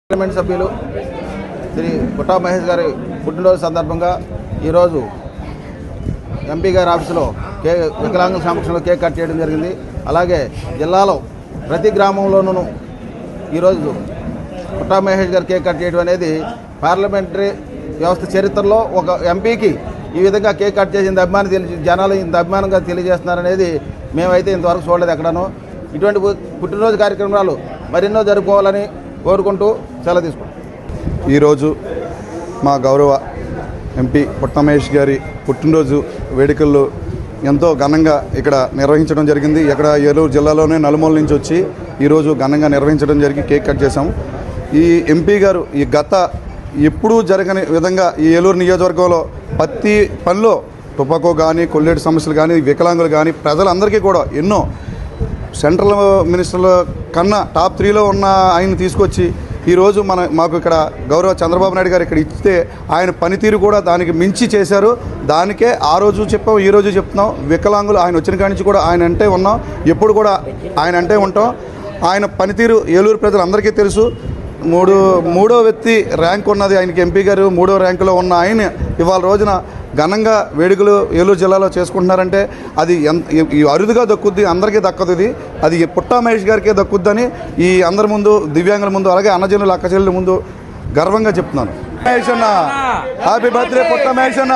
Parliament సభ్యులు శ్రీ పుట్టా మహేష్ గారి పుట్టినరోజు సందర్భంగా ఈరోజు ఎంపీ గారి ఆఫీసులో వికలాంగుల సమక్షంలో కేక్ కట్ చేయడం జరిగింది. అలాగే జిల్లాలో ప్రతి గ్రామంలోనూ ఈరోజు పుట్టా మహేష్ గారు కేక్ కట్ చేయడం అనేది పార్లమెంటరీ వ్యవస్థ చరిత్రలో ఒక ఎంపీకి ఈ విధంగా కేక్ కట్ చేసింది జనాలు ఇంత అభిమానంగా తెలియజేస్తున్నారనేది మేమైతే ఇంతవరకు చూడలేదు ఎక్కడనో. ఇటువంటి పుట్టినరోజు కార్యక్రమాలు మరెన్నో జరుపుకోవాలని కోరుకుంటూ సెలవు తీసుకుంటాం. ఈరోజు మా గౌరవ ఎంపీ పుట్టా మహేష్ గారి పుట్టినరోజు వేడుకల్లో ఎంతో ఘనంగా ఇక్కడ నిర్వహించడం జరిగింది. ఇక్కడ ఏలూరు జిల్లాలోనే నలుమూల నుంచి వచ్చి ఈరోజు ఘనంగా నిర్వహించడం జరిగి కేక్ కట్ చేశాము. ఈ ఎంపీ గారు ఈ గత ఎప్పుడూ జరగని విధంగా ఈ ఏలూరు నియోజకవర్గంలో ప్రతి పనిలో టుబాకో కానీ కొల్లేటి సమస్యలు కానీ వికలాంగులు కానీ ప్రజలందరికీ కూడా ఎన్నో సెంట్రల్ మినిస్టర్ల కన్నా టాప్ 3లో ఉన్న ఆయన తీసుకొచ్చి ఈరోజు మాకు ఇక్కడ గౌరవ చంద్రబాబు నాయుడు గారు ఇక్కడ ఇస్తే ఆయన పనితీరు కూడా దానికి మించి చేశారు. దానికే ఆ రోజు చెప్పాం, ఈ రోజు చెప్తున్నాం. వికలాంగులు ఆయన వచ్చిన కాడి నుంచి కూడా ఆయన అంటే ఉన్నాం, ఎప్పుడు కూడా ఆయన అంటే ఉంటాం. ఆయన పనితీరు ఏలూరు ప్రజలందరికీ తెలుసు. మూడో వ్యక్తి ర్యాంక్ ఉన్నది ఆయనకి. ఎంపీ గారు 3వ ర్యాంకులో ఉన్న ఆయన ఇవాళ రోజున ఘనంగా వేడుకలు ఏలూరు జిల్లాలో చేసుకుంటున్నారంటే అది అరుదుగా దక్కుద్ది, అందరికీ దక్కదు. అది పుట్టా మహేష్ గారికే దక్కుద్దని ఈ అందరి ముందు, దివ్యాంగుల ముందు, అలాగే అన్నజనుల అక్కచెల్లెల ముందు గర్వంగా చెప్తున్నాను. మహేష్ అన్న, హ్యాపీ బర్త్డే పుట్టా మహేష్ అన్న,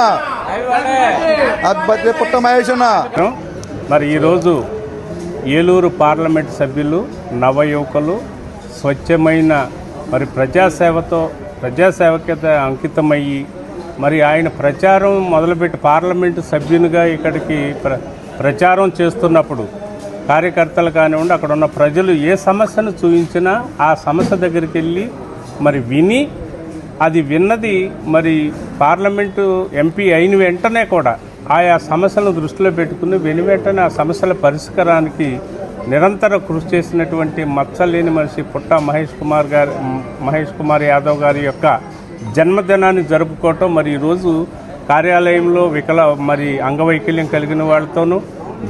హ్యాపీ బర్త్డే పుట్టా మహేష్ అన్న. మరి ఈరోజు ఏలూరు పార్లమెంట్ సభ్యులు నవయువకులు స్వచ్ఛమైన మరి ప్రజాసేవకత అంకితమయ్యి మరి ఆయన ప్రచారం మొదలుపెట్టి పార్లమెంటు సభ్యునిగా ఇక్కడికి ప్రచారం చేస్తున్నప్పుడు కార్యకర్తలు కానివ్వండి, అక్కడ ఉన్న ప్రజలు ఏ సమస్యను చూపించినా ఆ సమస్య దగ్గరికి వెళ్ళి మరి విని అది విన్నది మరి పార్లమెంటు ఎంపీ అయిన వెంటనే కూడా ఆయా సమస్యలను దృష్టిలో పెట్టుకుని వెంటనే ఆ సమస్యల పరిష్కారానికి నిరంతర కృషి చేసినటువంటి మచ్చలేని మనిషి పుట్టా మహేష్ కుమార్ యాదవ్ గారి యొక్క జన్మదినాన్ని జరుపుకోవటం మరి ఈరోజు కార్యాలయంలో మరి అంగవైకల్యం కలిగిన వాళ్ళతోనూ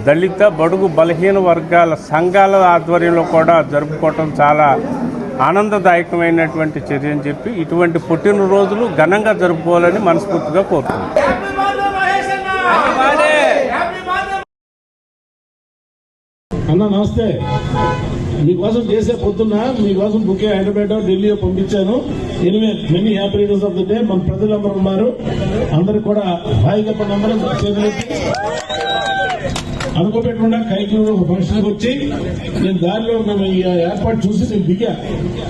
దళిత బడుగు బలహీన వర్గాల సంఘాల ఆధ్వర్యంలో కూడా జరుపుకోవటం చాలా ఆనందదాయకమైనటువంటి చర్య అని చెప్పి ఇటువంటి పుట్టినరోజులు ఘనంగా జరుపుకోవాలని మనస్ఫూర్తిగా కోరుతున్నాను. అన్న నమస్తే. మీకోసం చేసే పొద్దున్న మీకోసం బుకే హైదరాబాద్ ఢిల్లీలో పంపించాను. Anyway many happy returns of the day. మన ప్రజలందరూ ఉన్నారు, అందరికి కూడా హాయిగా అందరం అనుకోపెట్టకుండా కైకి ఫంక్షన్కి వచ్చి నేను దారిలో మేము ఈ ఏర్పాటు చూసి నేను దిగా.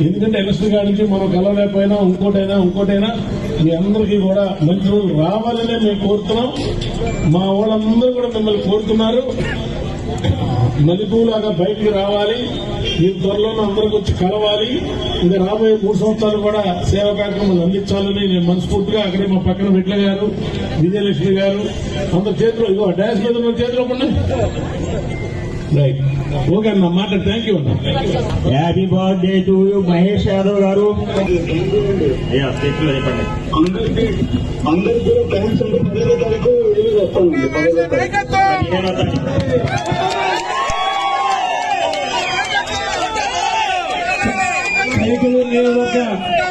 ఎందుకంటే ఎలక్షన్ కాడి నుంచి మనం కలవలేకపోయినా ఇంకోటైనా మీ అందరికీ కూడా మంచి రోజులు రావాలనే మేము కోరుతున్నాం. మా వాళ్ళందరూ కూడా మిమ్మల్ని కోరుతున్నారు. మలిపూలాగా బయటికి రావాలి, మీరు త్వరలోనే అందరికి వచ్చి కలవాలి. ఇంకా రాబోయే 3 సంవత్సరాలు కూడా సేవా కార్యక్రమాలు అందించాలని నేను మనస్ఫూర్తిగా అక్కడే మా పక్కన విట్ల గారు, విజయలక్ష్మి గారు అందరి చేతిలో ఇగో డాన్స్ మీద మన చేతిలో ఉన్నాయి. రైట్, ఓకే అన్న మాట. థ్యాంక్ యూ అన్న. Happy birthday to you Mahesh Yadav గారు.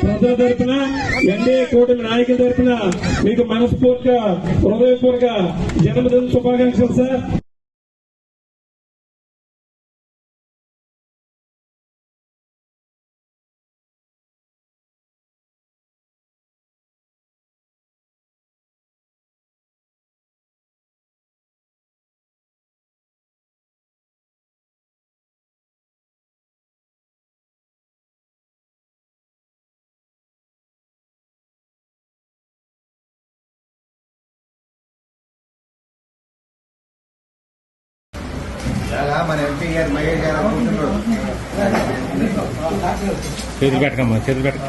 ప్రజల తరఫున ఎన్డీఏ కూటమి నాయకుల తరఫున మీకు మనస్ఫూర్తిగా హృదయపూర్వక జన్మదిన శుభాకాంక్షలు సార్. మన ఎంపీ గారు మహేష్ గారు చేతులు పెట్టకమ్మా, చేతులు పెట్టక.